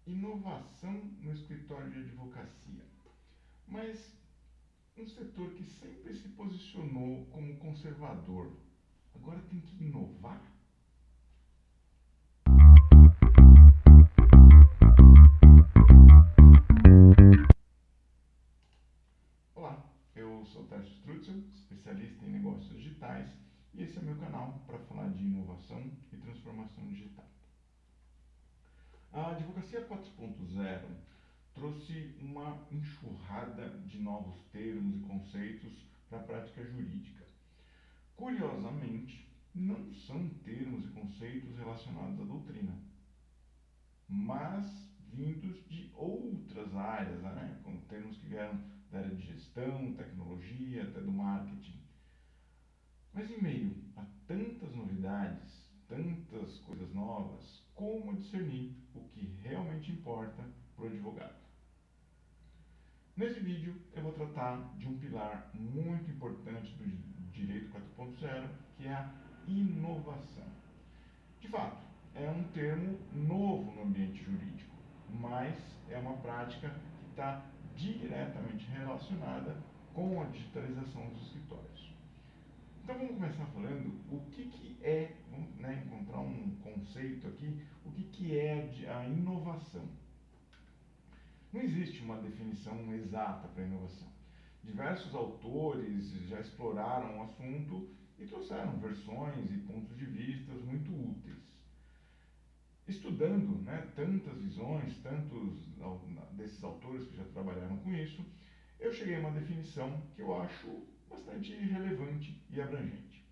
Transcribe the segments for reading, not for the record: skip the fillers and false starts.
inovação no escritório de advocacia, mas um setor que sempre se posicionou como conservador, agora tem que inovar? Olá, eu sou Tarso Strutzel, especialista em negócios digitais, e esse é o meu canal para falar de inovação e transformação digital. A Advocacia 4.0 trouxe uma enxurrada de novos termos e conceitos para a prática jurídica. Curiosamente, não são termos e conceitos relacionados à doutrina, mas vindos de outras áreas, né? Com termos que vieram da área de gestão, tecnologia, até do marketing. Mas em meio a tantas novidades, tantas coisas novas, como discernir o que realmente importa para o advogado? Nesse vídeo eu vou tratar de um pilar muito importante do Direito 4.0, que é a inovação. De fato, é um termo novo no ambiente jurídico, mas é uma prática que está diretamente relacionada com a digitalização dos escritórios. Então vamos começar falando o que é, vamos, né, encontrar um conceito aqui, o que é a inovação. Não existe uma definição exata para a inovação. Diversos autores já exploraram o assunto e trouxeram versões e pontos de vista muito úteis. Estudando, né, tantas visões, tantos desses autores que já trabalharam com isso, eu cheguei a uma definição que eu acho bastante relevante e abrangente.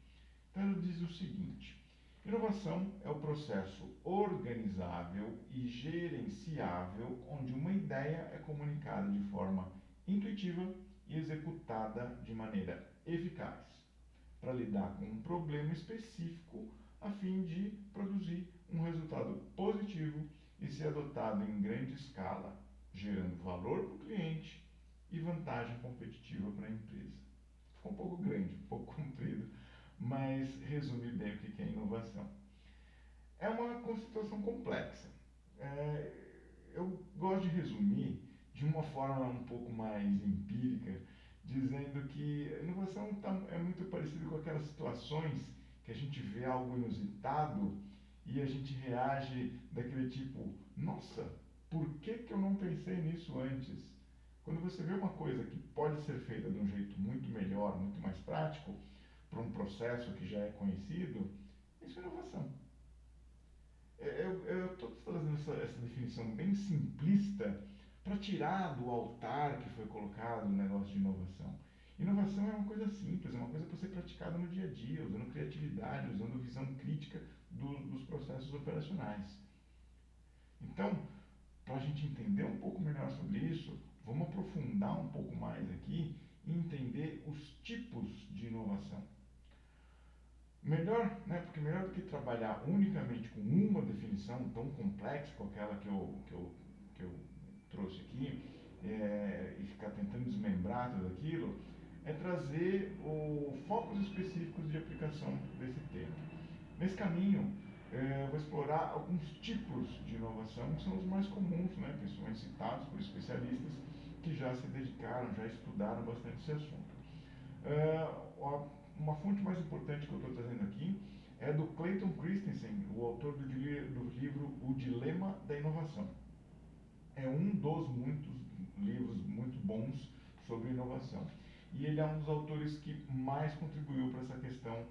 Então ela diz o seguinte: inovação é o processo organizável e gerenciável onde uma ideia é comunicada de forma intuitiva e executada de maneira eficaz para lidar com um problema específico a fim de produzir um resultado positivo e ser adotado em grande escala, gerando valor para o cliente e vantagem competitiva para a empresa. Ficou um pouco grande, um pouco comprido, mas resume bem o que é inovação. É uma constituição complexa. Eu gosto de resumir de uma forma um pouco mais empírica, dizendo que a inovação é muito parecida com aquelas situações que a gente vê algo inusitado e a gente reage daquele tipo: nossa, por que eu não pensei nisso antes? Quando você vê uma coisa que pode ser feita de um jeito muito melhor, muito mais prático, para um processo que já é conhecido, isso é inovação. Eu estou trazendo essa definição bem simplista para tirar do altar que foi colocado o negócio de inovação. Inovação é uma coisa simples, é uma coisa para ser praticada no dia a dia, usando criatividade, usando visão crítica dos processos operacionais. Então, para a gente entender um pouco melhor sobre isso, vamos aprofundar um pouco mais aqui e entender os tipos de inovação. Melhor, né, porque melhor do que trabalhar unicamente com uma definição tão complexa como aquela que eu trouxe aqui, e ficar tentando desmembrar tudo aquilo, é trazer focos específicos de aplicação desse termo. Nesse caminho, eu vou explorar alguns tipos de inovação que são os mais comuns, né, principalmente citados por especialistas que já se dedicaram, já estudaram bastante esse assunto. Uma fonte mais importante que eu estou trazendo aqui é do Clayton Christensen, o autor do livro O Dilema da Inovação. É um dos muitos livros muito bons sobre inovação. E ele é um dos autores que mais contribuiu para essa questão.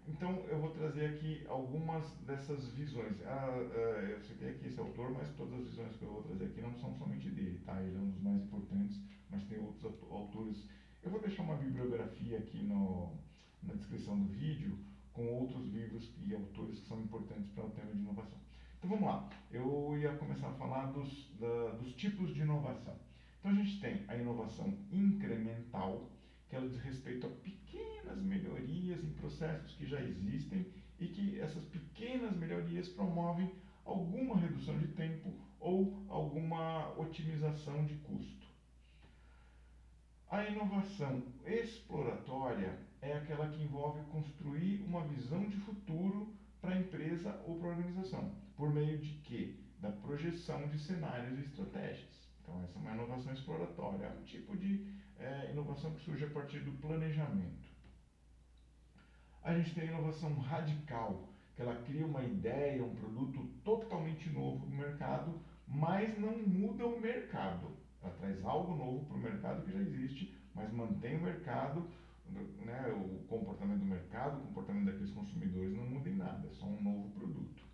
Então eu vou trazer aqui algumas dessas visões. Eu citei aqui esse autor, mas todas as visões que eu vou trazer aqui não são somente dele, tá? Ele é um dos mais importantes, mas tem outros autores. Eu vou deixar uma bibliografia aqui na descrição do vídeo com outros livros e autores que são importantes para o tema de inovação. Então vamos lá, eu ia começar a falar dos tipos de inovação. Então a gente tem a inovação incremental, que ela diz respeito a pequenas melhorias em processos que já existem e que essas pequenas melhorias promovem alguma redução de tempo ou alguma otimização de custo. A inovação exploratória é aquela que envolve construir uma visão de futuro para a empresa ou para a organização, por meio de quê? Da projeção de cenários e estratégias. Então, essa é uma inovação exploratória, é um tipo de inovação que surge a partir do planejamento. A gente tem a inovação radical, que ela cria uma ideia, um produto totalmente novo no mercado, mas não muda o mercado. Ela traz algo novo para o mercado que já existe, mas mantém o mercado, né, o comportamento do mercado, o comportamento daqueles consumidores não muda em nada, é só um novo produto.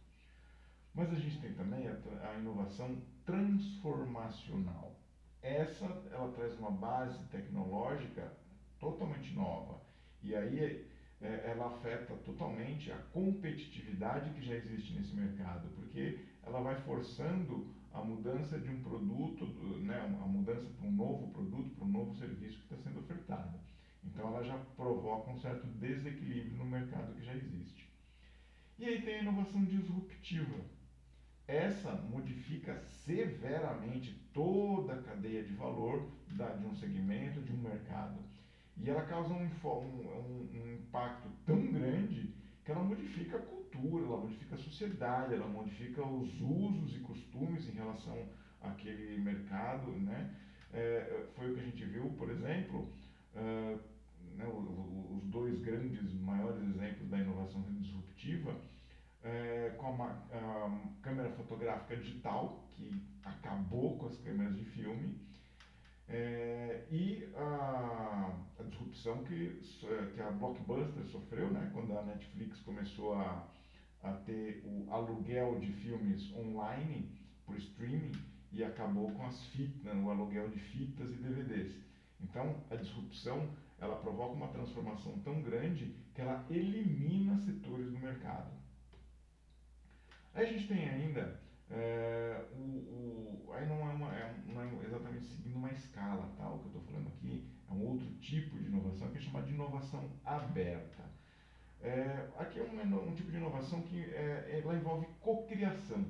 Mas a gente tem também a inovação transformacional. Essa, ela traz uma base tecnológica totalmente nova. E aí ela afeta totalmente a competitividade que já existe nesse mercado, porque ela vai forçando a mudança de um produto, né, a mudança para um novo produto, para um novo serviço que está sendo ofertado. Então ela já provoca um certo desequilíbrio no mercado que já existe. E aí tem a inovação disruptiva. Essa modifica severamente toda a cadeia de valor de um segmento, de um mercado. E ela causa um impacto tão grande que ela modifica a cultura, ela modifica a sociedade, ela modifica os usos e costumes em relação àquele mercado, né? Foi o que a gente viu, por exemplo, né, os dois grandes, maiores exemplos da inovação disruptiva, com a câmera fotográfica digital, que acabou com as câmeras de filme, e a disrupção que a Blockbuster sofreu, né, quando a Netflix começou a ter o aluguel de filmes online por streaming e acabou com as fitas, né, o aluguel de fitas e DVDs. Então, a disrupção ela provoca uma transformação tão grande que ela elimina setores do mercado. Aí a gente tem ainda, aí não é exatamente seguindo uma escala, tá? O que eu estou falando aqui é um outro tipo de inovação que é chamado de inovação aberta. Aqui é um tipo de inovação que ela envolve cocriação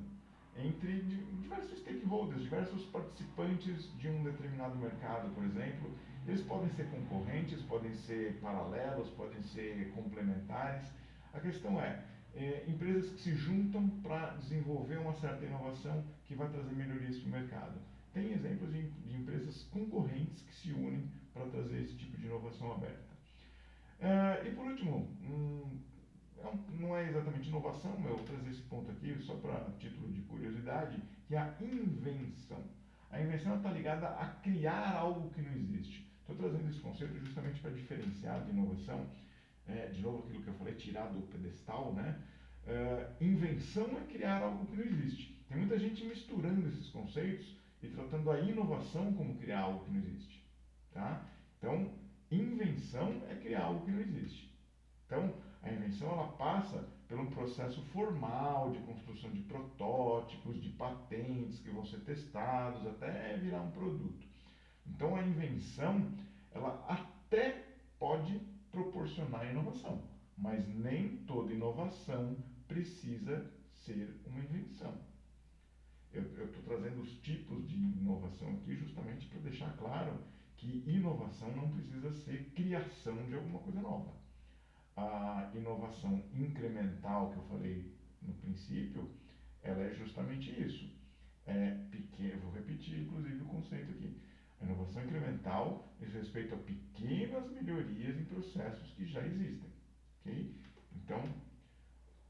entre diversos stakeholders, diversos participantes de um determinado mercado, por exemplo. Eles podem ser concorrentes, podem ser paralelos, podem ser complementares. A questão empresas que se juntam para desenvolver uma certa inovação que vai trazer melhorias para o mercado. Tem exemplos de empresas concorrentes que se unem para trazer esse tipo de inovação aberta. E por último, não é exatamente inovação, eu vou trazer esse ponto aqui só para título de curiosidade, que é a invenção. A invenção está ligada a criar algo que não existe. Estou trazendo esse conceito justamente para diferenciar de inovação, de novo aquilo que eu falei, tirar do pedestal, né? Invenção é criar algo que não existe. Tem muita gente misturando esses conceitos e tratando a inovação como criar algo que não existe. Tá? Então, invenção é criar algo que não existe. Então, a invenção ela passa por um processo formal de construção de protótipos, de patentes que vão ser testados até virar um produto. Então, a invenção ela até pode proporcionar inovação, mas nem toda inovação precisa ser uma invenção. Eu estou trazendo os tipos de inovação aqui justamente para deixar claro que inovação não precisa ser criação de alguma coisa nova. A inovação incremental que eu falei no princípio, ela é justamente isso. Vou repetir inclusive o conceito aqui. A inovação incremental diz respeito a pequenas melhorias em processos que já existem. Okay? Então,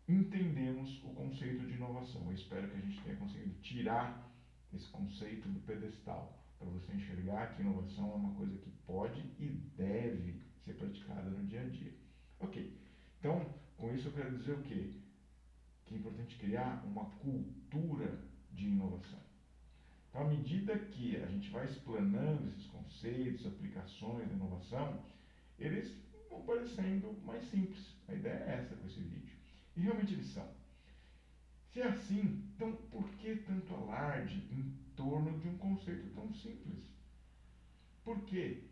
entendemos o conceito de inovação. Eu espero que a gente tenha conseguido tirar esse conceito do pedestal, para você enxergar que inovação é uma coisa que pode e deve ser praticada no dia a dia. Ok, então com isso eu quero dizer o quê? Que é importante criar uma cultura de inovação. Então, à medida que a gente vai explanando esses conceitos, aplicações da inovação, eles vão parecendo mais simples. A ideia é essa com esse vídeo. E realmente eles são. Se é assim, então por que tanto alarde em torno de um conceito tão simples? Porque,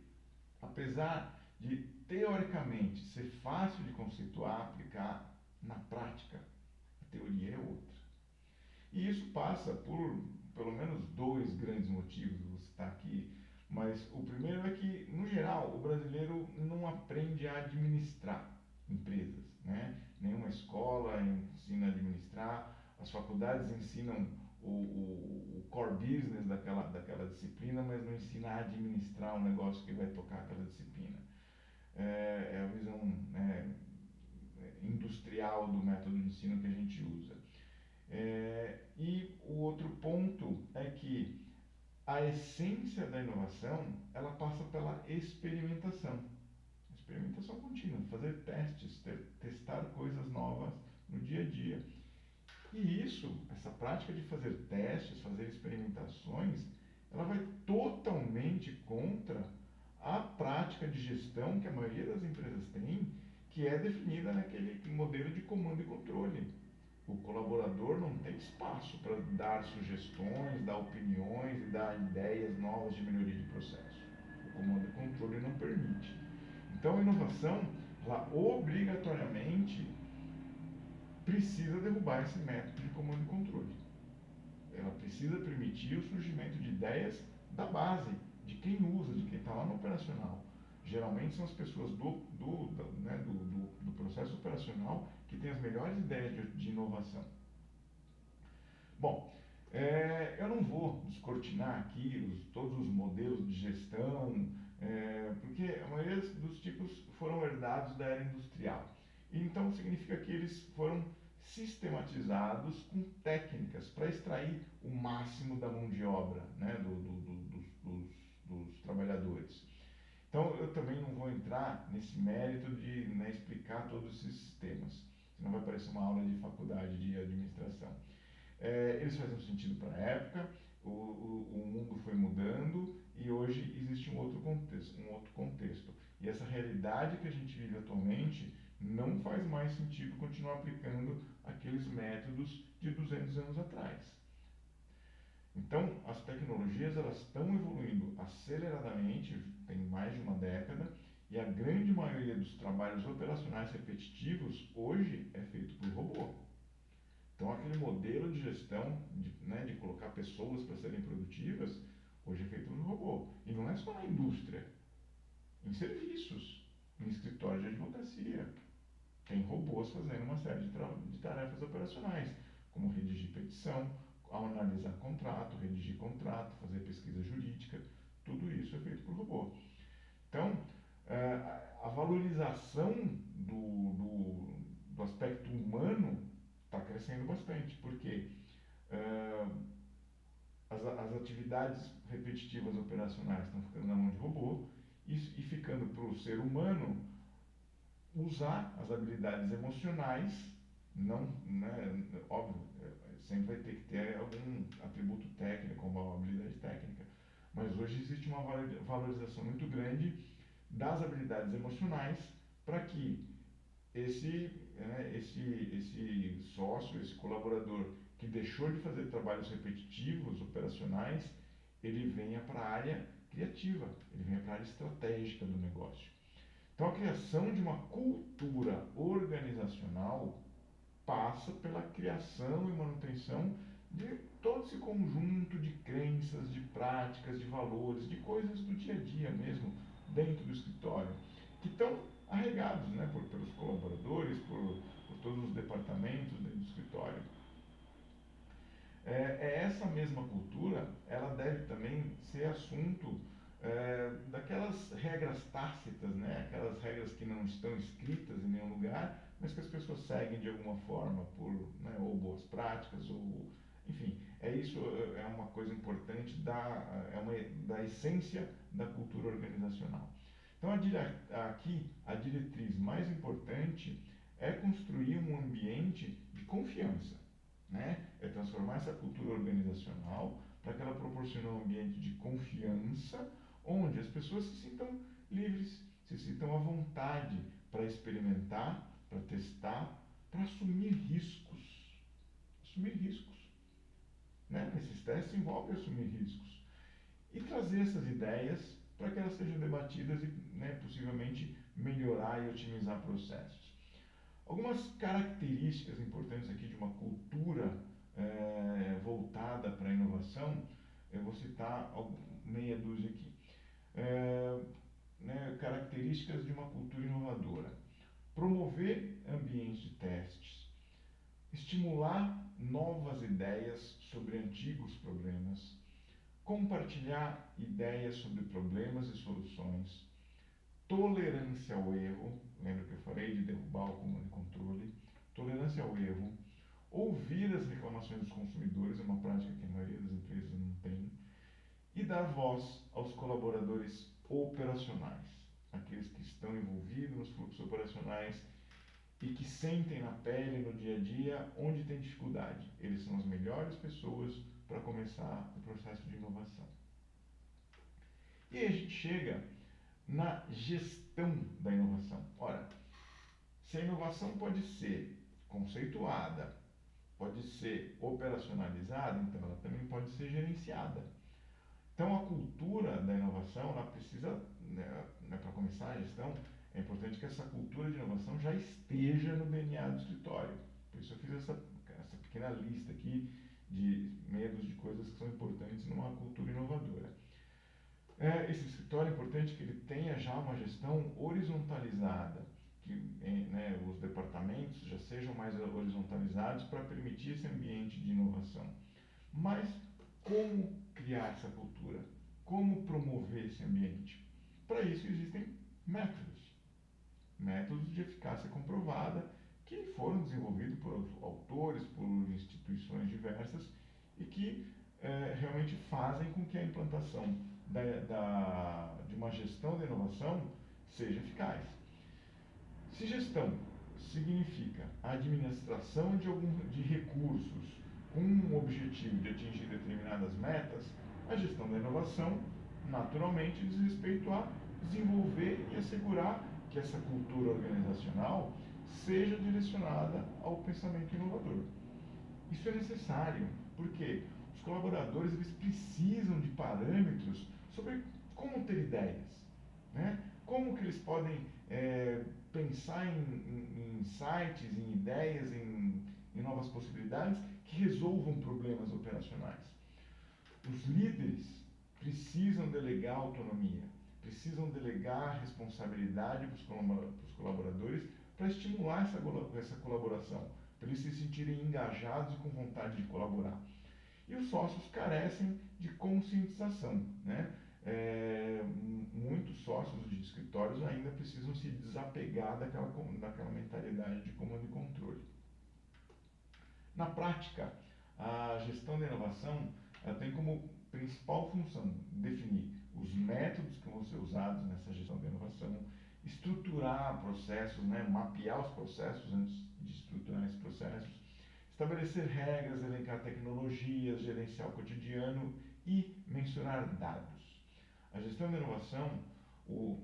apesar de teoricamente ser fácil de conceituar, aplicar, na prática, a teoria é outra. E isso passa por pelo menos dois grandes motivos, vou citar aqui, mas o primeiro é que, no geral, o brasileiro não aprende a administrar empresas, né? Nenhuma escola ensina a administrar, as faculdades ensinam o core business daquela disciplina, mas não ensina a administrar o negócio que vai tocar aquela disciplina. É a visão, né, industrial do método de ensino que a gente usa. E o outro ponto é que a essência da inovação, ela passa pela experimentação. Experimentação contínua, fazer testes, testar coisas novas no dia a dia. E isso, essa prática de fazer testes, fazer experimentações, ela vai totalmente contra a prática de gestão que a maioria das empresas tem, que é definida naquele modelo de comando e controle. O colaborador não tem espaço para dar sugestões, dar opiniões e dar ideias novas de melhoria de processo. O comando e controle não permite. Então a inovação, ela obrigatoriamente precisa derrubar esse método de comando e controle. Ela precisa permitir o surgimento de ideias da base, de quem usa, de quem está lá no operacional. Geralmente são as pessoas do processo operacional que têm as melhores ideias de inovação. Bom, eu não vou descortinar aqui todos os modelos de gestão, porque a maioria dos tipos foram herdados da era industrial. Então significa que eles foram sistematizados com técnicas para extrair o máximo da mão de obra, né, dos trabalhadores. Então eu também não vou entrar nesse mérito de, né, explicar todos esses sistemas, senão vai parecer uma aula de faculdade de administração. Eles faziam sentido para a época, o mundo foi mudando e hoje existe um outro contexto. E essa realidade que a gente vive atualmente não faz mais sentido continuar aplicando aqueles métodos de 200 anos atrás. Então, as tecnologias elas estão evoluindo aceleradamente, tem mais de uma década, e a grande maioria dos trabalhos operacionais repetitivos hoje é feito por robô. Então, aquele modelo de gestão, de colocar pessoas para serem produtivas, hoje é feito por robô. E não é só na indústria, em serviços, em escritório de advocacia. Tem robôs fazendo uma série de tarefas operacionais, como redigir petição, analisar contrato, redigir contrato, fazer pesquisa jurídica. Tudo isso é feito por robô. Então, a valorização do aspecto humano está crescendo bastante, porque as atividades repetitivas operacionais estão ficando na mão de robô e ficando para o ser humano usar as habilidades emocionais, não, né, óbvio, sempre vai ter que ter algum atributo técnico, uma habilidade técnica, mas hoje existe uma valorização muito grande das habilidades emocionais para que esse sócio, esse colaborador que deixou de fazer trabalhos repetitivos, operacionais, ele venha para a área criativa, ele venha para a área estratégica do negócio. Então a criação de uma cultura organizacional passa pela criação e manutenção de todo esse conjunto de crenças, de práticas, de valores, de coisas do dia a dia mesmo, dentro do escritório, que estão arregados, né, pelos colaboradores, por todos os departamentos dentro do escritório. Essa mesma cultura, ela deve também ser assunto daquelas regras tácitas, né, aquelas regras que não estão escritas em nenhum lugar, mas que as pessoas seguem de alguma forma, né, ou boas práticas, ou enfim, isso é uma coisa importante da essência da cultura organizacional. Então, aqui, a diretriz mais importante é construir um ambiente de confiança, né? É transformar essa cultura organizacional para que ela proporcione um ambiente de confiança, onde as pessoas se sintam livres, se sintam à vontade para experimentar, para testar, para assumir riscos. Assumir riscos. Né? Esses testes envolvem assumir riscos. E trazer essas ideias para que elas sejam debatidas e, né, possivelmente melhorar e otimizar processos. Algumas características importantes aqui de uma cultura voltada para a inovação, eu vou citar meia dúzia aqui. Características de uma cultura inovadora. Promover ambientes de testes, estimular novas ideias sobre antigos problemas, compartilhar ideias sobre problemas e soluções, tolerância ao erro, lembra que eu falei de derrubar o comando de controle, tolerância ao erro, ouvir as reclamações dos consumidores, é uma prática que a maioria das empresas não tem, e dar voz aos colaboradores operacionais, aqueles que estão envolvidos nos fluxos operacionais e que sentem na pele, no dia a dia, onde tem dificuldade. Eles são as melhores pessoas para começar o processo de inovação. E aí a gente chega na gestão da inovação. Ora, se a inovação pode ser conceituada, pode ser operacionalizada, então ela também pode ser gerenciada. Então a cultura da inovação, ela precisa, para começar a gestão, é importante que essa cultura de inovação já esteja no DNA do escritório. Por isso eu fiz essa pequena lista aqui de medos de coisas que são importantes numa cultura inovadora. Esse escritório é importante que ele tenha já uma gestão horizontalizada, que os departamentos já sejam mais horizontalizados para permitir esse ambiente de inovação. Mas como criar essa cultura? Como promover esse ambiente? Para isso existem métodos de eficácia comprovada que foram desenvolvidos por autores, por instituições diversas e que realmente fazem com que a implantação de uma gestão da inovação seja eficaz. Se gestão significa a administração de recursos com o objetivo de atingir determinadas metas, a gestão da inovação naturalmente diz respeito a desenvolver e assegurar que essa cultura organizacional seja direcionada ao pensamento inovador. Isso é necessário, porque os colaboradores eles precisam de parâmetros sobre como ter ideias, né? Como que eles podem pensar em insights, em ideias, em novas possibilidades que resolvam problemas operacionais. Os líderes precisam delegar autonomia, precisam delegar responsabilidade para os colaboradores para estimular essa colaboração, para eles se sentirem engajados e com vontade de colaborar. E os sócios carecem de conscientização, né? Muitos sócios de escritórios ainda precisam se desapegar daquela mentalidade de comando e controle. Na prática, a gestão da inovação tem como principal função definir os métodos que vão ser usados nessa gestão da inovação, estruturar processos, mapear os processos antes de estruturar esses processos, estabelecer regras, elencar tecnologias, gerenciar o cotidiano e mensurar dados. A gestão da inovação, o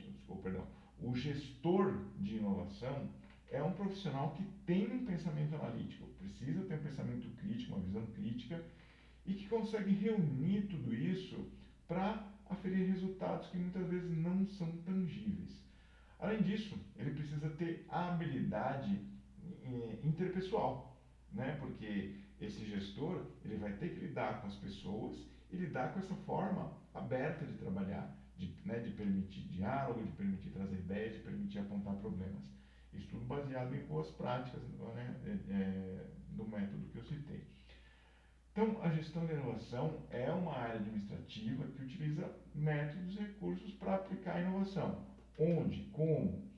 gestor de inovação é um profissional que tem um pensamento analítico, precisa ter um pensamento crítico, uma visão crítica e que consegue reunir tudo isso para aferir resultados que muitas vezes não são tangíveis. Além disso, ele precisa ter a habilidade interpessoal, né? Porque esse gestor ele vai ter que lidar com as pessoas e lidar com essa forma aberta de trabalhar, de permitir diálogo, de permitir trazer ideias, de permitir apontar problemas. Isso tudo baseado em boas práticas, do método que eu citei. Então, a gestão da inovação é uma área administrativa que utiliza métodos e recursos para aplicar a inovação. Onde? Como?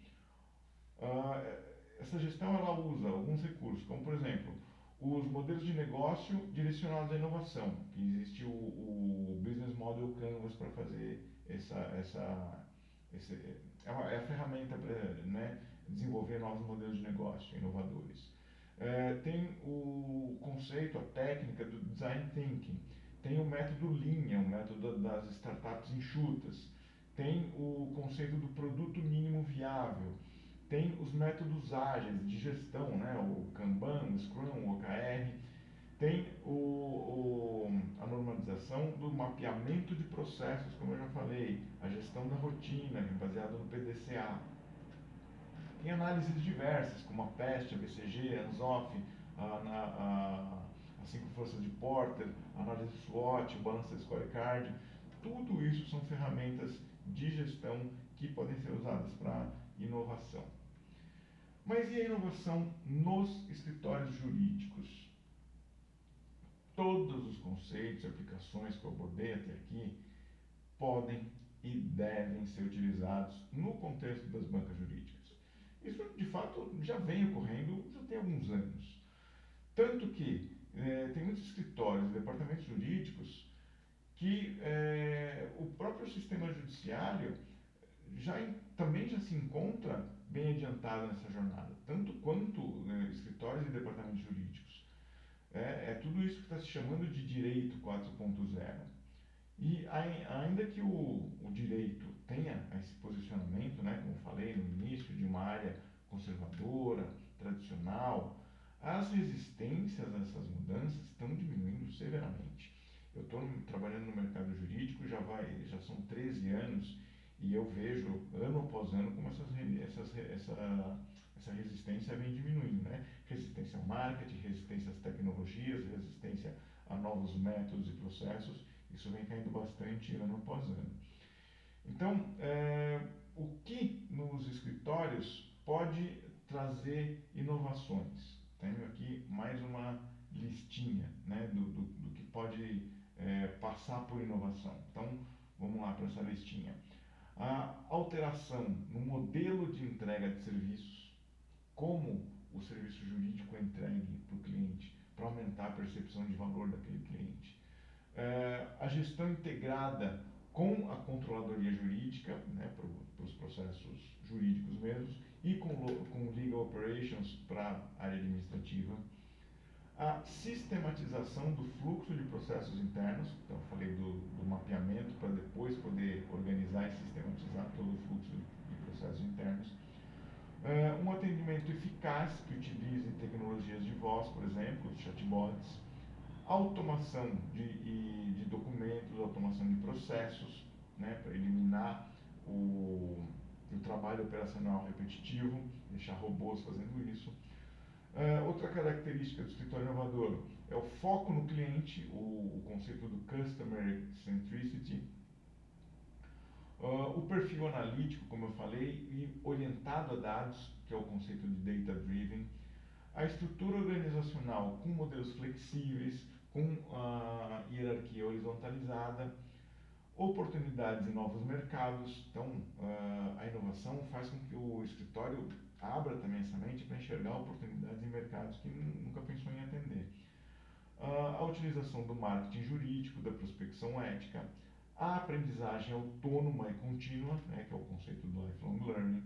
Essa gestão ela usa alguns recursos, como por exemplo, os modelos de negócio direcionados à inovação, que existe o Business Model Canvas para fazer é a ferramenta para desenvolver novos modelos de negócio inovadores. Tem o conceito, a técnica do Design Thinking, tem o método Lean, o método das startups enxutas, tem o conceito do produto mínimo viável, tem os métodos ágeis de gestão, o Kanban, o Scrum, o OKR, tem a normalização do mapeamento de processos, como eu já falei, a gestão da rotina, baseada no PDCA. Tem análises diversas, como a PEST, a BCG, a ANSOF, as 5 forças de Porter, a análise SWOT, o Balanced Scorecard. Tudo isso são ferramentas de gestão que podem ser usadas para inovação. Mas e a inovação nos escritórios jurídicos? Todos os conceitos e aplicações que eu abordei até aqui podem e devem ser utilizados no contexto das bancas jurídicas. Isso, de fato, já vem ocorrendo já tem alguns anos. Tanto que tem muitos escritórios e departamentos jurídicos que o próprio sistema judiciário também já se encontra bem adiantado nessa jornada, tanto quanto escritórios e departamentos jurídicos. Tudo isso que está se chamando de direito 4.0. E ainda que o direito tenha esse posicionamento, né, como falei no início, de uma área conservadora, tradicional, as resistências a essas mudanças estão diminuindo severamente. Eu estou trabalhando no mercado jurídico, já são 13 anos, e eu vejo ano após ano como essa resistência vem diminuindo, né? Resistência ao marketing, resistência às tecnologias, resistência a novos métodos e processos, isso vem caindo bastante ano após ano. Então, o que nos escritórios pode trazer inovações? Tenho aqui mais uma listinha, né, do que pode passar por inovação. Então, vamos lá para essa listinha. A alteração no modelo de entrega de serviços, como o serviço jurídico é entregue para o cliente, para aumentar a percepção de valor daquele cliente. A gestão integrada com a controladoria jurídica, né, para os processos jurídicos mesmos, e com legal operations para a área administrativa. A sistematização do fluxo de processos internos, então eu falei do mapeamento para depois poder organizar e sistematizar todo o fluxo de processos internos. Um atendimento eficaz que utilize tecnologias de voz, por exemplo, chatbots. Automação de documentos, automação de processos, né, para eliminar o trabalho operacional repetitivo, deixar robôs fazendo isso. Outra característica do escritório inovador é o foco no cliente, o conceito do Customer Centricity. O perfil analítico, como eu falei, e orientado a dados, que é o conceito de Data Driven. A estrutura organizacional com modelos flexíveis, com a hierarquia horizontalizada, oportunidades em novos mercados. Então, a inovação faz com que o escritório abra também essa mente para enxergar oportunidades em mercados que nunca pensou em atender. A utilização do marketing jurídico, da prospecção ética, a aprendizagem autônoma e contínua, né, que é o conceito do lifelong learning,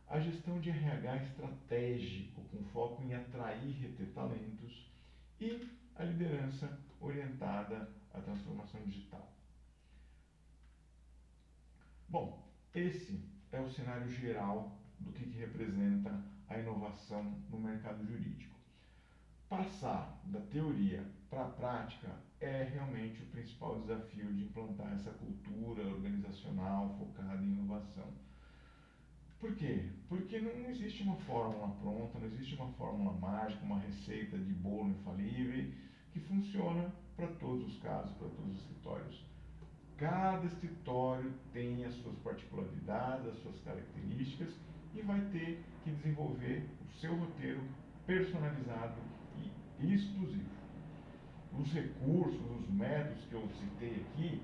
a gestão de RH estratégico, com foco em atrair e reter talentos, e a liderança orientada à transformação digital. Bom, esse é o cenário geral do que representa a inovação no mercado jurídico. Passar da teoria para a prática é realmente o principal desafio de implantar essa cultura organizacional focada em inovação. Por quê? Porque não existe uma fórmula pronta, não existe uma fórmula mágica, uma receita de bolo infalível que funciona para todos os casos, para todos os escritórios. Cada escritório tem as suas particularidades, as suas características e vai ter que desenvolver o seu roteiro personalizado e exclusivo. Os recursos, os métodos que eu citei aqui,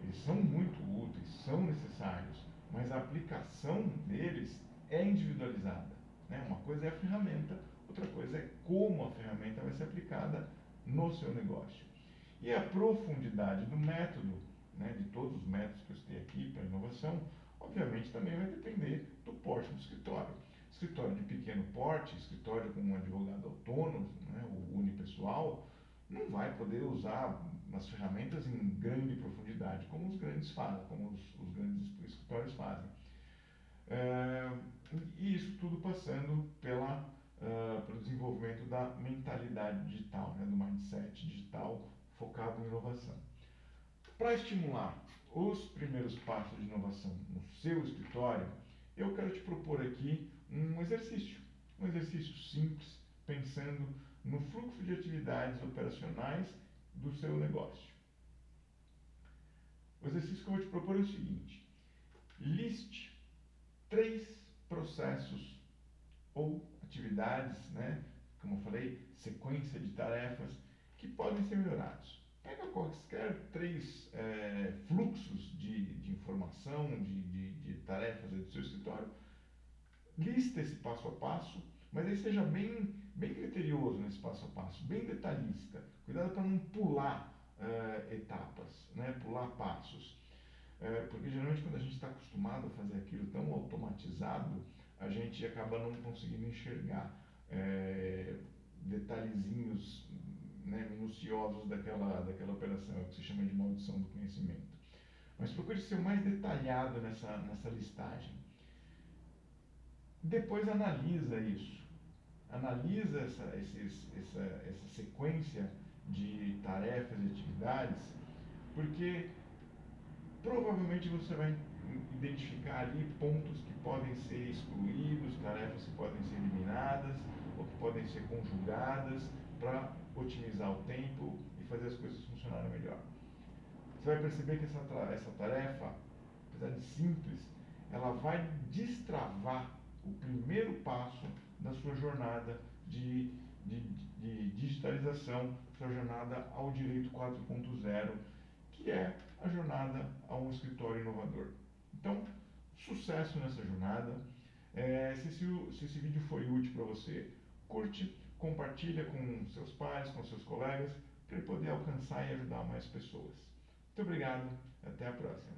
eles são muito úteis, são necessários, mas a aplicação deles é individualizada, né? Uma coisa é a ferramenta, outra coisa é como a ferramenta vai ser aplicada no seu negócio. E a profundidade do método, né, de todos os métodos que eu citei aqui para inovação, obviamente também vai depender do porte do escritório. Escritório de pequeno porte, escritório com um advogado autônomo, né, o unipessoal, não vai poder usar as ferramentas em grande profundidade, como os grandes fazem, como os grandes escritórios fazem. E isso tudo passando pelo desenvolvimento da mentalidade digital, né, do mindset digital focado em inovação. Para estimular os primeiros passos de inovação no seu escritório, eu quero te propor aqui um exercício simples, pensando no fluxo de atividades operacionais do seu negócio. O exercício que eu vou te propor é o seguinte: liste 3 processos ou atividades, né, como eu falei, sequência de tarefas que podem ser melhorados. Pega quaisquer três fluxos de informação, de tarefas do seu escritório, lista esse passo a passo, mas aí seja bem criterioso nesse passo a passo, bem detalhista. Cuidado para não pular etapas, né, pular passos. Porque geralmente quando a gente está acostumado a fazer aquilo tão automatizado, a gente acaba não conseguindo enxergar detalhezinhos, né, minuciosos daquela operação, é o que se chama de maldição do conhecimento. Mas procure ser o mais detalhado nessa listagem. Depois analisa isso, analisa essa sequência de tarefas e atividades, porque provavelmente você vai identificar ali pontos que podem ser excluídos, tarefas que podem ser eliminadas ou que podem ser conjugadas para otimizar o tempo e fazer as coisas funcionarem melhor. Você vai perceber que essa tarefa, apesar de simples, ela vai destravar o primeiro passo da sua jornada de digitalização, sua jornada ao direito 4.0, que é a jornada a um escritório inovador. Então, sucesso nessa jornada. Se esse vídeo foi útil para você, curte, compartilha com seus pais, com seus colegas, para ele poder alcançar e ajudar mais pessoas. Muito obrigado, até a próxima.